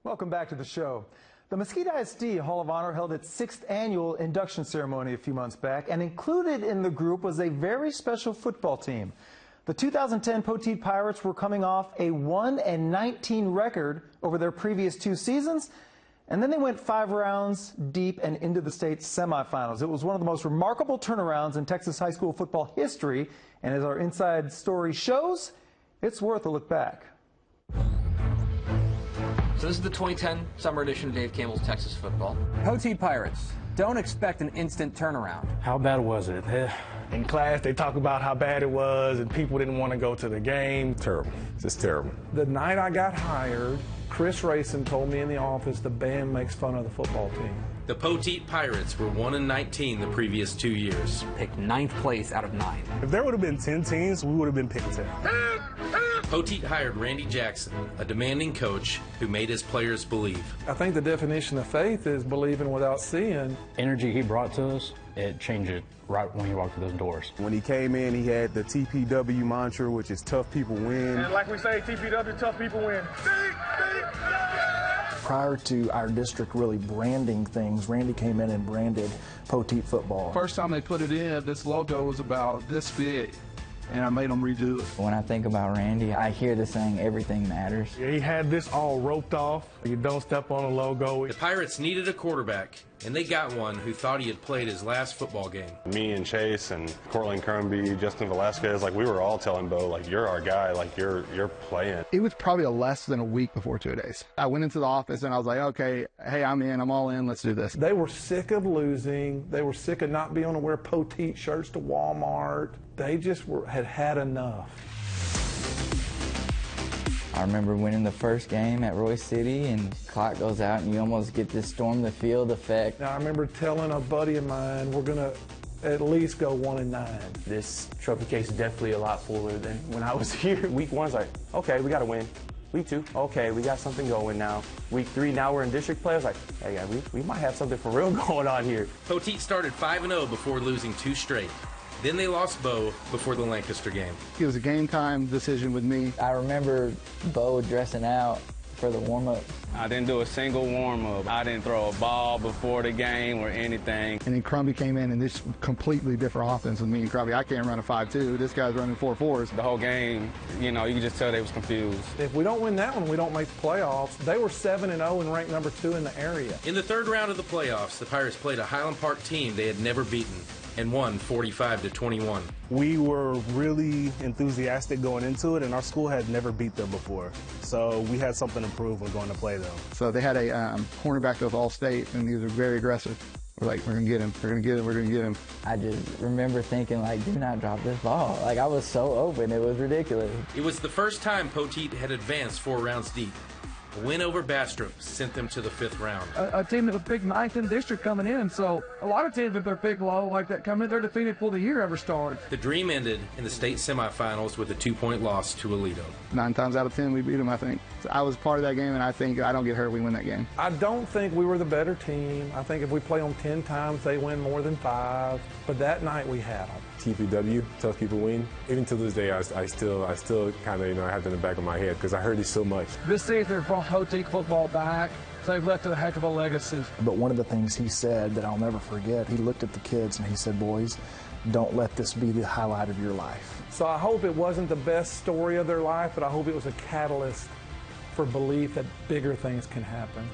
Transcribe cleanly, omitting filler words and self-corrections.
Welcome back to the show. The Mesquite ISD Hall of Honor held its 6th annual induction ceremony a few months back, and included in the group was a very special football team. The 2010 Poteet Pirates were coming off a 1-19 record over their previous 2 seasons, and then they went 5 rounds deep and into the state semifinals. It was one of the most remarkable turnarounds in Texas high school football history, and as our inside story shows, it's worth a look back. So this is the 2010 summer edition of Dave Campbell's Texas Football. Poteet Pirates, don't expect an instant turnaround. How bad was it? In class, they talk about how bad it was, and people didn't want to go to the game. Terrible. Just terrible. The night I got hired, Chris Rayson told me in the office the band makes fun of the football team. The Poteet Pirates were 1-19 the previous 2 years. Picked 9th place out of 9. If there would have been 10 teams, we would have been picked 10. Poteet hired Randy Jackson, a demanding coach who made his players believe. I think the definition of faith is believing without seeing. Energy he brought to us, it changed it right when he walked through those doors. When he came in, he had the TPW mantra, which is tough people win. And like we say, TPW, tough people win. Prior to our district really branding things, Randy came in and branded Poteet football. First time they put it in, this logo was about this big, and I made them redo it. When I think about Randy, I hear the saying, everything matters. He had this all roped off. You don't step on a logo. The Pirates needed a quarterback, and they got one who thought he had played his last football game. Me and Chase and Cortland Crumby, Justin Velasquez, like we were all telling Bo, like, you're our guy, like you're playing. It was probably less than a week before 2 days. I went into the office and I was like, okay, hey, I'm in, I'm all in, let's do this. They were sick of losing. They were sick of not being able to wear Poteet shirts to Walmart. They just had enough. I remember winning the first game at Roy City, and clock goes out, and you almost get this storm the field effect. Now, I remember telling a buddy of mine, we're going to at least go 1-9. This trophy case is definitely a lot fuller than when I was here. Week 1's like, okay, we got to win. Week 2, okay, we got something going now. Week 3, now we're in district play. I was like, hey, yeah, we might have something for real going on here. Poteet started 5-0 before losing 2 straight. Then they lost Bo before the Lancaster game. It was a game time decision with me. I remember Bo dressing out for the warm-up. I didn't do a single warm-up. I didn't throw a ball before the game or anything. And then Crumby came in, and this completely different offense with me and Crumby. I can't run a 5-2. This guy's running 4-4s. The whole game, you know, you could just tell they was confused. If we don't win that one, we don't make the playoffs. They were 7-0 and ranked number 2 in the area. In the 3rd round of the playoffs, the Pirates played a Highland Park team they had never beaten and won 45-21. We were really enthusiastic going into it, and our school had never beat them before. So we had something to prove when going to play them. So they had a cornerback that was all-state, and he was very aggressive. We're like, we're going to get him, we're going to get him, we're going to get him. I just remember thinking, like, do not drop this ball. Like, I was so open, it was ridiculous. It was the first time Poteet had advanced 4 rounds deep. A win over Bastrop sent them to the 5th round. A team that was picked 9th in the district coming in, so a lot of teams, if they're picked low like that coming in, they're defeated before the year ever started. The dream ended in the state semifinals with a 2-point loss to Aledo. 9 times out of 10, we beat them, I think. So I was part of that game, and I think I don't get hurt, we win that game. I don't think we were the better team. I think if we play them 10 times, they win more than 5. But that night we had them. TPW, tough people win. Even to this day, I still kind of, have that in the back of my head because I heard it so much. This season brought Poteet football back. So they've left a heck of a legacy. But one of the things he said that I'll never forget, he looked at the kids and he said, boys, don't let this be the highlight of your life. So I hope it wasn't the best story of their life, but I hope it was a catalyst for belief that bigger things can happen.